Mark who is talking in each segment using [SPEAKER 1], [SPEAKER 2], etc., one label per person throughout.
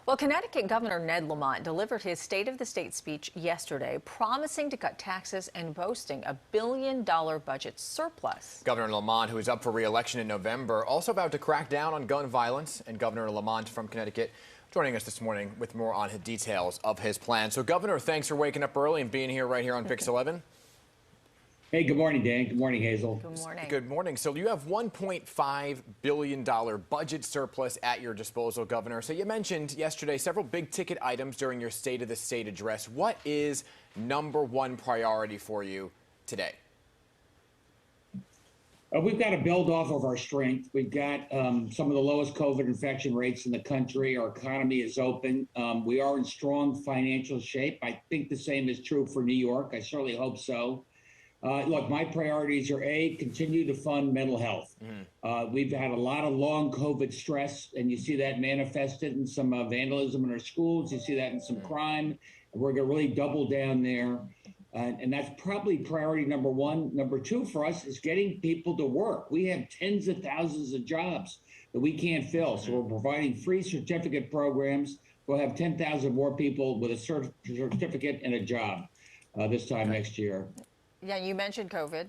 [SPEAKER 1] Well, Connecticut Governor Ned Lamont delivered his State of the State speech yesterday, promising to cut taxes and boasting a $1 billion budget surplus.
[SPEAKER 2] Governor Lamont, who is up for re-election in November, also vowed to crack down on gun violence. And Governor Lamont from Connecticut joining us this morning with more on the details of his plan. So, Governor, thanks for waking up early and being here right here on PIX11.
[SPEAKER 3] Hey, good morning, Dan. Good morning, Hazel.
[SPEAKER 1] Good morning.
[SPEAKER 2] Good morning. So you have $1.5 billion budget surplus at your disposal, Governor. So you mentioned yesterday several big ticket items during your State of the State address. What is #1 priority for you today?
[SPEAKER 3] We've got to build off of our strength. We've got some of the lowest COVID infection rates in the country. Our economy is open. We are in strong financial shape. I think the same is true for New York. I certainly hope so. Look, my priorities are continue to fund mental health. We've had a lot of long COVID stress, and you see that manifested in some vandalism in our schools. You see that in some crime. We're going to really double down there. And that's probably priority #1. #2 for us is getting people to work. We have tens of thousands of jobs that we can't fill. So we're providing free certificate programs. We'll have 10,000 more people with a certificate and a job this time next year.
[SPEAKER 1] Yeah, you mentioned COVID.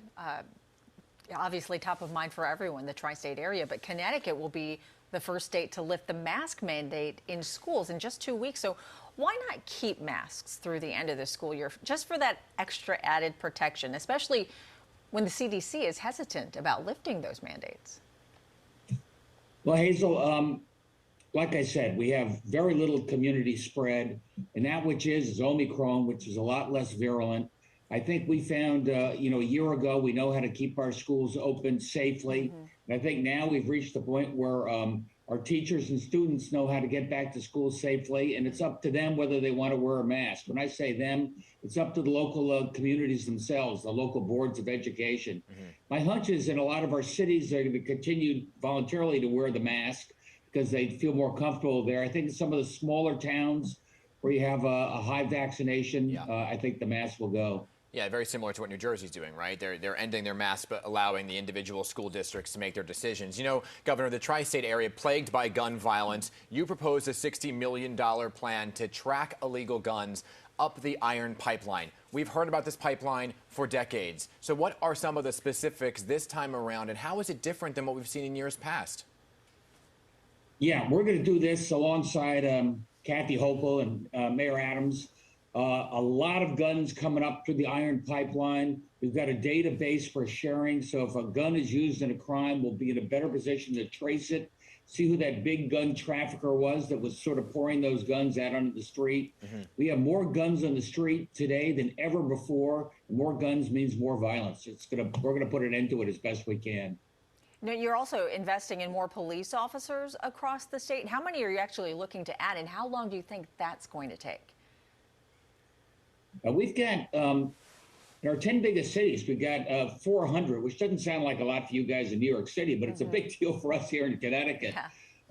[SPEAKER 1] Obviously top of mind for everyone, the tri-state area, but Connecticut will be the first state to lift the mask mandate in schools in just 2 weeks. So why not keep masks through the end of the school year, just for that extra added protection, especially when the CDC is hesitant about lifting those mandates?
[SPEAKER 3] Well, Hazel, like I said, we have very little community spread, and that which is Omicron, which is a lot less virulent. I think we found, a year ago, we know how to keep our schools open safely. And I think now we've reached the point where our teachers and students know how to get back to school safely, and it's up to them whether they want to wear a mask. When I say them, it's up to the local communities themselves, the local boards of education. My hunch is in a lot of our cities, they're going to continue voluntarily to wear the mask because they feel more comfortable there. I think in some of the smaller towns where you have a high vaccination, I think the mask will go.
[SPEAKER 2] Yeah, very similar to what New Jersey's doing, right? They're ending their masks, but allowing the individual school districts to make their decisions. You know, Governor, the tri-state area plagued by gun violence, you proposed a $60 million plan to track illegal guns up the iron pipeline. We've heard about this pipeline for decades. So what are some of the specifics this time around, and how is it different than what we've seen in years past?
[SPEAKER 3] Yeah, we're going to do this alongside Kathy Hochul and Mayor Adams. A lot of guns coming up through the iron pipeline. We've got a database for sharing. So if a gun is used in a crime, we'll be in a better position to trace it, see who that big gun trafficker was that was sort of pouring those guns out onto the street. We have more guns on the street today than ever before. More guns means more violence. We're going to put an end to it as best we can.
[SPEAKER 1] Now, you're also investing in more police officers across the state. How many are you actually looking to add, and how long do you think that's going to take?
[SPEAKER 3] We've got, in our 10 biggest cities, we've got 400, which doesn't sound like a lot for you guys in New York City, but it's a big deal for us here in Connecticut.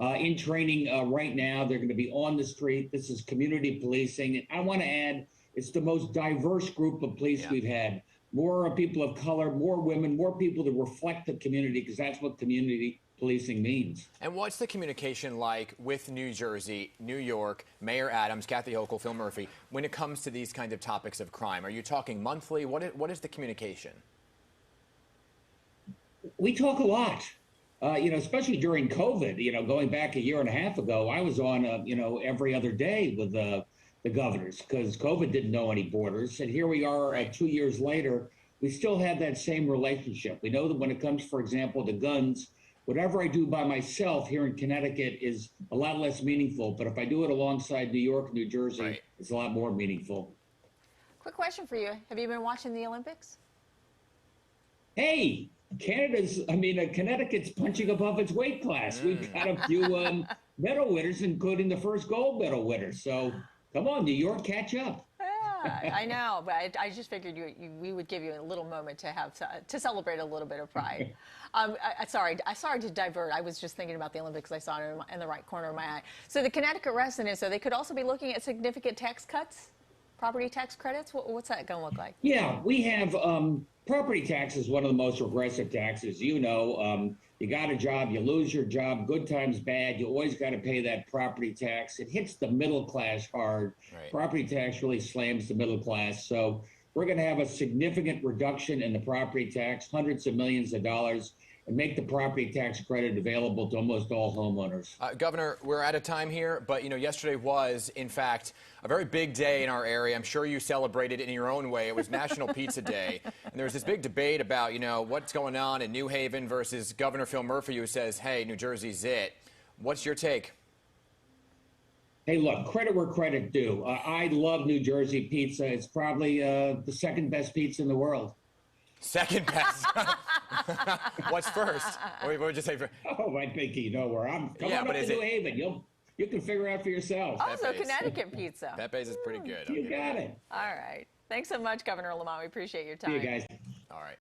[SPEAKER 3] In training right now, they're going to be on the street. This is community policing. And I want to add, it's the most diverse group of police we've had. More people of color, more women, more people that reflect the community, because that's what community policing means.
[SPEAKER 2] And what's the communication like with New Jersey, New York, Mayor Adams, Kathy Hochul, Phil Murphy, when it comes to these kinds of topics of crime? Are you talking monthly? What is the communication?
[SPEAKER 3] We talk a lot, especially during COVID. Going back a year and a half ago, I was on, every other day with the governors because COVID didn't know any borders. And here we are 2 years later, we still have that same relationship. We know that when it comes, for example, to guns, whatever I do by myself here in Connecticut is a lot less meaningful. But if I do it alongside New York, New Jersey, it's a lot more meaningful.
[SPEAKER 1] Quick question for you. Have you been watching the Olympics?
[SPEAKER 3] Hey, Connecticut's punching above its weight class. We've got a few medal winners, including the first gold medal winner. So come on, New York, catch up.
[SPEAKER 1] Yeah, I know, but I just figured we would give you a little moment to celebrate a little bit of pride. Sorry to divert. I was just thinking about the Olympics. I saw it in the right corner of my eye. So the Connecticut residents, so they could also be looking at significant tax cuts? property tax credits? What's that going to look like?
[SPEAKER 3] Yeah, we have property tax is one of the most regressive taxes. You know, you got a job, you lose your job, good times, bad. You always got to pay that property tax. It hits the middle class hard.
[SPEAKER 2] Right.
[SPEAKER 3] Property tax really slams the middle class. So we're going to have a significant reduction in the property tax, hundreds of millions of dollars, and make the property tax credit available to almost all homeowners.
[SPEAKER 2] Governor, we're out of time here, but yesterday was, in fact, a very big day in our area. I'm sure you celebrated in your own way. It was National Pizza Day, and there was this big debate about, what's going on in New Haven versus Governor Phil Murphy, who says, hey, New Jersey's it. What's your take?
[SPEAKER 3] Hey, look, credit where credit due. I love New Jersey pizza. It's probably the second best pizza in the world.
[SPEAKER 2] Second best. What's first? What would you say?
[SPEAKER 3] Oh, I think you know where I'm. Come on up to New Haven. You can figure out for yourself.
[SPEAKER 1] Oh, so Connecticut pizza.
[SPEAKER 2] Pepe's is pretty good.
[SPEAKER 3] You got it.
[SPEAKER 1] All right. Thanks so much, Governor Lamont. We appreciate your time.
[SPEAKER 3] See you guys.
[SPEAKER 2] All right.